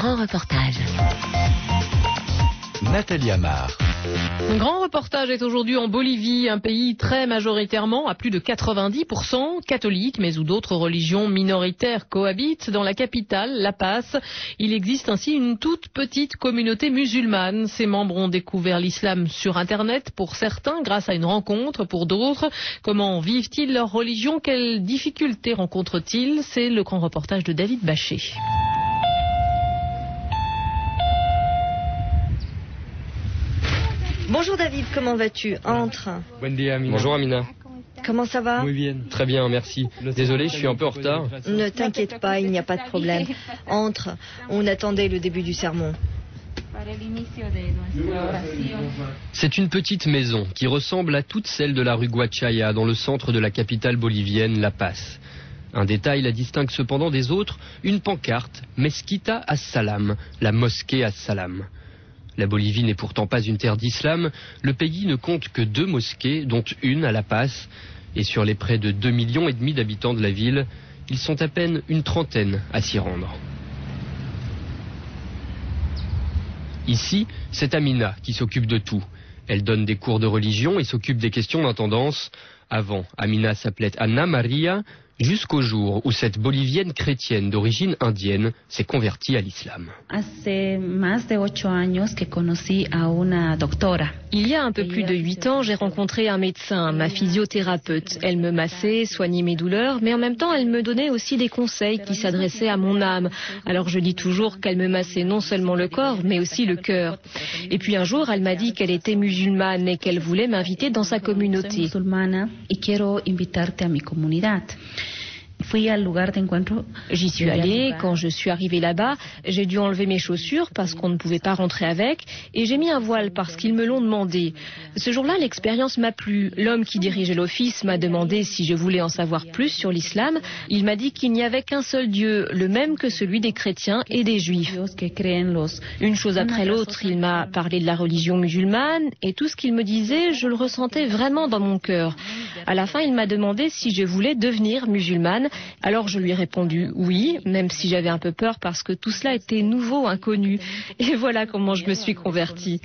grand reportage. Nathalie Amar. Un grand reportage est aujourd'hui en Bolivie, un pays très majoritairement, à plus de 90%, catholique, mais où d'autres religions minoritaires cohabitent. Dans la capitale, La Paz, il existe ainsi une toute petite communauté musulmane. Ses membres ont découvert l'islam sur Internet, pour certains, grâce à une rencontre, pour d'autres. Comment vivent-ils leur religion? Quelles difficultés rencontrent-ils? C'est le grand reportage de David Bachet. Bonjour David, comment vas-tu? Entre. Bonjour Amina. Comment ça va? Très bien, merci. Désolé, je suis un peu en retard. Ne t'inquiète pas, il n'y a pas de problème. Entre. On attendait le début du sermon. C'est une petite maison qui ressemble à toutes celles de la rue Guachaya dans le centre de la capitale bolivienne, La Paz. Un détail la distingue cependant des autres, une pancarte, Mezquita as-Salam, la mosquée as-Salam. La Bolivie n'est pourtant pas une terre d'islam. Le pays ne compte que 2 mosquées, dont une à La Paz. Et sur les près de 2,5 millions d'habitants de la ville, ils sont à peine une trentaine à s'y rendre. Ici, c'est Amina qui s'occupe de tout. Elle donne des cours de religion et s'occupe des questions d'intendance. Avant, Amina s'appelait Ana Maria, jusqu'au jour où cette Bolivienne chrétienne d'origine indienne s'est convertie à l'islam. Il y a un peu plus de 8 ans, j'ai rencontré un médecin, ma physiothérapeute. Elle me massait, soignait mes douleurs, mais en même temps, elle me donnait aussi des conseils qui s'adressaient à mon âme. Alors je dis toujours qu'elle me massait non seulement le corps, mais aussi le cœur. Et puis un jour, elle m'a dit qu'elle était musulmane et qu'elle voulait m'inviter dans sa communauté. J'y suis allée. Quand je suis arrivée là-bas, j'ai dû enlever mes chaussures parce qu'on ne pouvait pas rentrer avec, et j'ai mis un voile parce qu'ils me l'ont demandé. Ce jour-là, l'expérience m'a plu. L'homme qui dirigeait l'office m'a demandé si je voulais en savoir plus sur l'islam. Il m'a dit qu'il n'y avait qu'un seul Dieu, le même que celui des chrétiens et des juifs. Une chose après l'autre, il m'a parlé de la religion musulmane, et tout ce qu'il me disait, je le ressentais vraiment dans mon cœur. À la fin, il m'a demandé si je voulais devenir musulmane. Alors je lui ai répondu oui, même si j'avais un peu peur parce que tout cela était nouveau, inconnu. Et voilà comment je me suis convertie.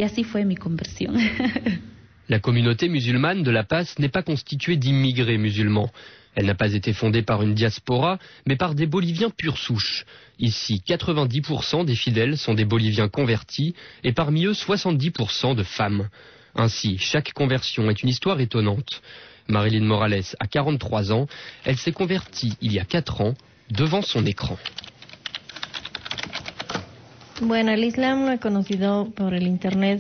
La communauté musulmane de La Paz n'est pas constituée d'immigrés musulmans. Elle n'a pas été fondée par une diaspora, mais par des Boliviens pure souche. Ici, 90% des fidèles sont des Boliviens convertis, et parmi eux, 70% de femmes. Ainsi, chaque conversion est une histoire étonnante. Marilyn Morales a 43 ans. Elle s'est convertie il y a 4 ans devant son écran.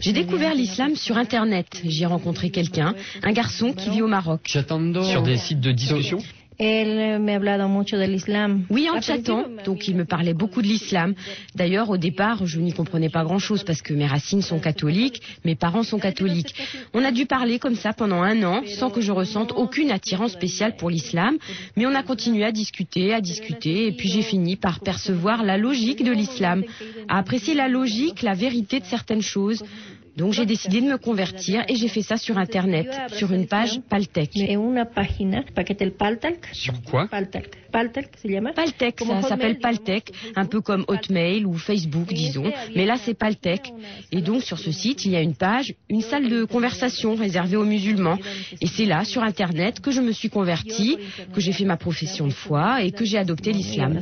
J'ai découvert l'islam sur Internet. J'y ai rencontré quelqu'un, un garçon qui vit au Maroc. Sur des sites de discussion ? Oui, en chattant, donc il me parlait beaucoup de l'islam. D'ailleurs, au départ, je n'y comprenais pas grand-chose parce que mes racines sont catholiques, mes parents sont catholiques. On a dû parler comme ça pendant 1 an, sans que je ressente aucune attirance spéciale pour l'islam, mais on a continué à discuter, et puis j'ai fini par percevoir la logique de l'islam, à apprécier la logique, la vérité de certaines choses. Donc j'ai décidé de me convertir et j'ai fait ça sur Internet, sur une page Paltalk. Sur quoi ? Paltalk, ça s'appelle Paltalk, un peu comme Hotmail ou Facebook, disons. Mais là, c'est Paltalk. Et donc, sur ce site, il y a une page, une salle de conversation réservée aux musulmans. Et c'est là, sur Internet, que je me suis convertie, que j'ai fait ma profession de foi et que j'ai adopté l'islam.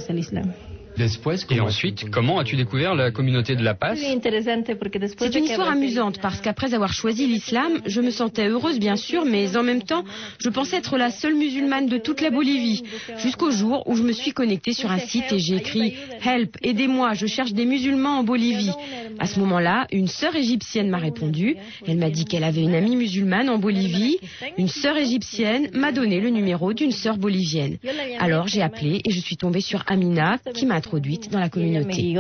Et ensuite, comment as-tu découvert la communauté de La Paz ? C'est une histoire amusante parce qu'après avoir choisi l'islam, je me sentais heureuse bien sûr, mais en même temps, je pensais être la seule musulmane de toute la Bolivie. Jusqu'au jour où je me suis connectée sur un site et j'ai écrit « Help, aidez-moi, je cherche des musulmans en Bolivie ». À ce moment-là, une sœur égyptienne m'a répondu. Elle m'a dit qu'elle avait une amie musulmane en Bolivie. Une sœur égyptienne m'a donné le numéro d'une sœur bolivienne. Alors j'ai appelé et je suis tombée sur Amina qui m'a introduite dans la communauté.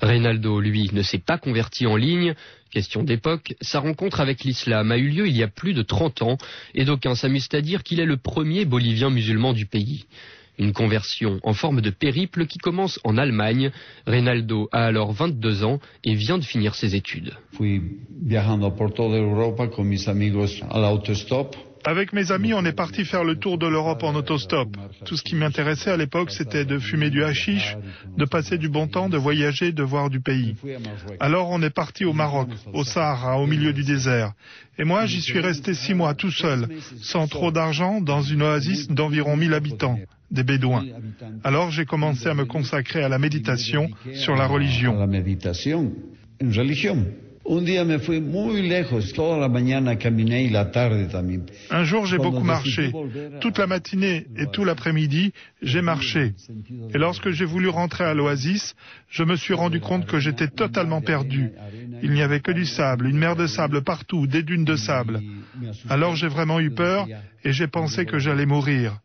Reynaldo, lui, ne s'est pas converti en ligne. Question d'époque, sa rencontre avec l'islam a eu lieu il y a plus de 30 ans et d'aucuns s'amusent à dire qu'il est le premier Bolivien musulman du pays. Une conversion en forme de périple qui commence en Allemagne. Reynaldo a alors 22 ans et vient de finir ses études. Fui viajando por toda Europa con mis amigos al autostop. Avec mes amis, on est parti faire le tour de l'Europe en autostop. Tout ce qui m'intéressait à l'époque, c'était de fumer du hashish, de passer du bon temps, de voyager, de voir du pays. Alors on est parti au Maroc, au Sahara, au milieu du désert. Et moi, j'y suis resté 6 mois tout seul, sans trop d'argent, dans une oasis d'environ 1000 habitants, des Bédouins. Alors j'ai commencé à me consacrer à la méditation sur la religion. Un jour, j'ai beaucoup marché. Toute la matinée et tout l'après-midi, j'ai marché. Et lorsque j'ai voulu rentrer à l'oasis, je me suis rendu compte que j'étais totalement perdu. Il n'y avait que du sable, une mer de sable partout, des dunes de sable. Alors j'ai vraiment eu peur et j'ai pensé que j'allais mourir.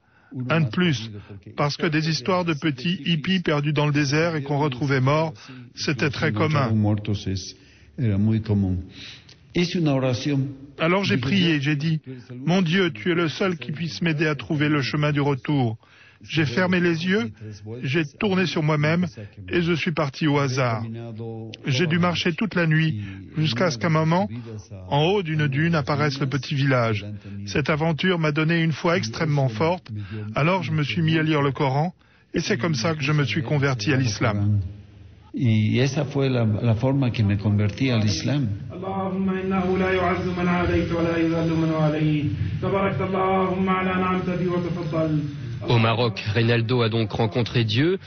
Un de plus, parce que des histoires de petits hippies perdus dans le désert et qu'on retrouvait morts, c'était très commun. Alors j'ai prié, j'ai dit, « Mon Dieu, tu es le seul qui puisse m'aider à trouver le chemin du retour. » J'ai fermé les yeux, j'ai tourné sur moi-même et je suis parti au hasard. J'ai dû marcher toute la nuit jusqu'à ce qu'à un moment, en haut d'une dune, apparaisse le petit village. Cette aventure m'a donné une foi extrêmement forte, alors je me suis mis à lire le Coran et c'est comme ça que je me suis converti à l'islam. Y esa fue la forma que me convertí al Islam. Au Maroc, Reynaldo a donc rencontré Dieu.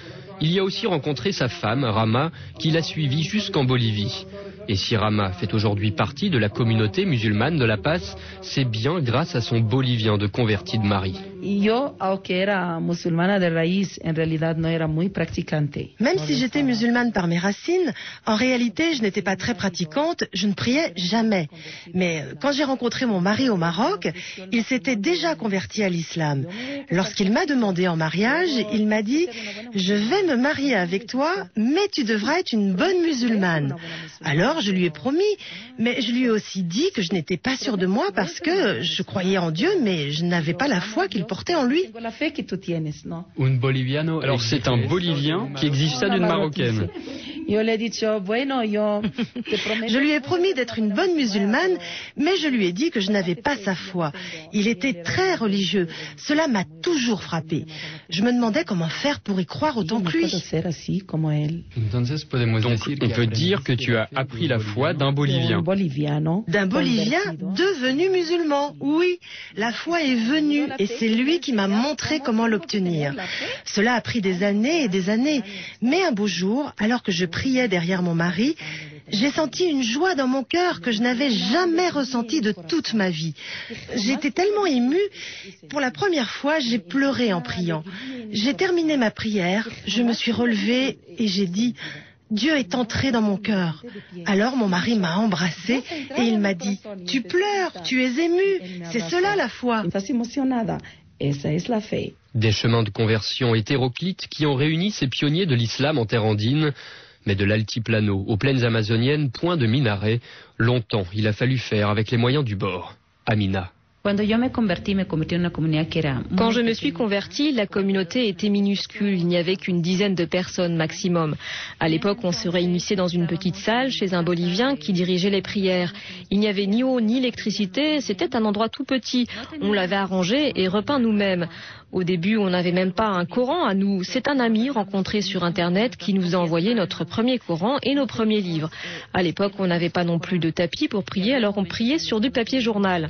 Il y a aussi rencontré sa femme, Rama, qui l'a suivi jusqu'en Bolivie. Et si Rama fait aujourd'hui partie de la communauté musulmane de La Paz, c'est bien grâce à son bolivien de converti de mari. Même si j'étais musulmane par mes racines, en réalité, je n'étais pas très pratiquante, je ne priais jamais. Mais quand j'ai rencontré mon mari au Maroc, il s'était déjà converti à l'islam. Lorsqu'il m'a demandé en mariage, il m'a dit « Je vais me marier avec toi, mais tu devras être une bonne musulmane. » Alors, je lui ai promis, mais je lui ai aussi dit que je n'étais pas sûre de moi parce que je croyais en Dieu, mais je n'avais pas la foi qu'il portait en lui. Alors c'est un Bolivien qui exige ça d'une Marocaine. Je lui ai promis d'être une bonne musulmane, mais je lui ai dit que je n'avais pas sa foi. Il était très religieux. Cela m'a toujours frappé. Je me demandais comment faire pour y croire autant que lui. Donc on peut dire que tu as appris la foi d'un Bolivien. D'un Bolivien devenu musulman, oui. La foi est venue et c'est lui qui m'a montré comment l'obtenir. Cela a pris des années et des années. Mais un beau jour, alors que je priais derrière mon mari, j'ai senti une joie dans mon cœur que je n'avais jamais ressentie de toute ma vie. J'étais tellement émue. Pour la première fois, j'ai pleuré en priant. J'ai terminé ma prière, je me suis relevée et j'ai dit « Dieu est entré dans mon cœur ». Alors mon mari m'a embrassée et il m'a dit « Tu pleures, tu es émue, c'est cela la foi ». Des chemins de conversion hétéroclites qui ont réuni ces pionniers de l'islam en terre andine. Mais de l'altiplano aux plaines amazoniennes, point de minaret. Longtemps, il a fallu faire avec les moyens du bord. Amina. Quand je me suis convertie, la communauté était minuscule, il n'y avait qu'une dizaine de personnes maximum. À l'époque, on se réunissait dans une petite salle chez un Bolivien qui dirigeait les prières. Il n'y avait ni eau ni électricité, c'était un endroit tout petit. On l'avait arrangé et repeint nous-mêmes. Au début, on n'avait même pas un Coran à nous. C'est un ami rencontré sur Internet qui nous a envoyé notre premier Coran et nos premiers livres. À l'époque, on n'avait pas non plus de tapis pour prier, alors on priait sur du papier journal.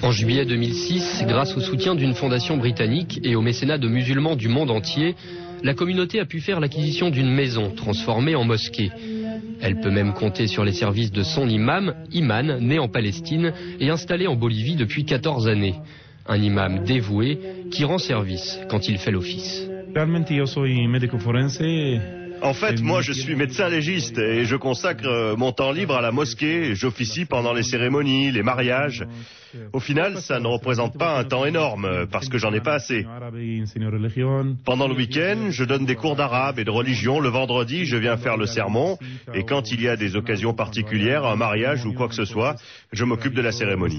En juillet 2006, grâce au soutien d'une fondation britannique et au mécénat de musulmans du monde entier, la communauté a pu faire l'acquisition d'une maison transformée en mosquée. Elle peut même compter sur les services de son imam, Iman, né en Palestine et installé en Bolivie depuis 14 années. Un imam dévoué qui rend service quand il fait l'office. En fait, moi je suis médecin légiste et je consacre mon temps libre à la mosquée. J'officie pendant les cérémonies, les mariages. Au final, ça ne représente pas un temps énorme parce que j'en ai pas assez. Pendant le week-end, je donne des cours d'arabe et de religion. Le vendredi, je viens faire le sermon. Et quand il y a des occasions particulières, un mariage ou quoi que ce soit, je m'occupe de la cérémonie.